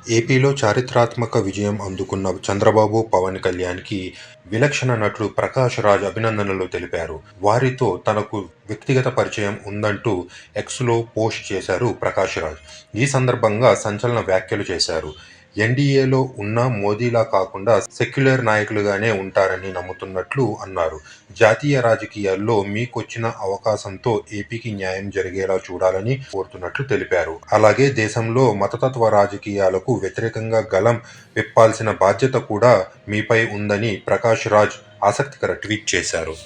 ఏపీలో చారిత్రాత్మక విజయం అందుకున్న చంద్రబాబు, పవన్ కళ్యాణ్‌కి విలక్షణ నటుడు ప్రకాష్ రాజ్ అభినందనలు తెలిపారు. వారితో తనకు వ్యక్తిగత పరిచయం ఉందంటూ ఎక్స్‌లో పోస్ట్ చేశారు ప్రకాష్ రాజ్. ఈ సందర్భంగా సంచలన వ్యాఖ్యలు చేశారు. ఎన్డీఏలో ఉన్న మోదీలా కాకుండా సెక్యులర్ నాయకులుగానే ఉంటారని నమ్ముతున్నట్లు అన్నారు. జాతీయ రాజకీయాల్లో మీకొచ్చిన అవకాశంతో ఏపీకి న్యాయం జరిగేలా చూడాలని కోరుతున్నట్లు తెలిపారు. అలాగే దేశంలో మతతత్వ రాజకీయాలకు వ్యతిరేకంగా గళం విప్పాల్సిన బాధ్యత కూడా మీపై ఉందని ప్రకాష్ రాజ్ ఆసక్తికర ట్వీట్ చేశారు.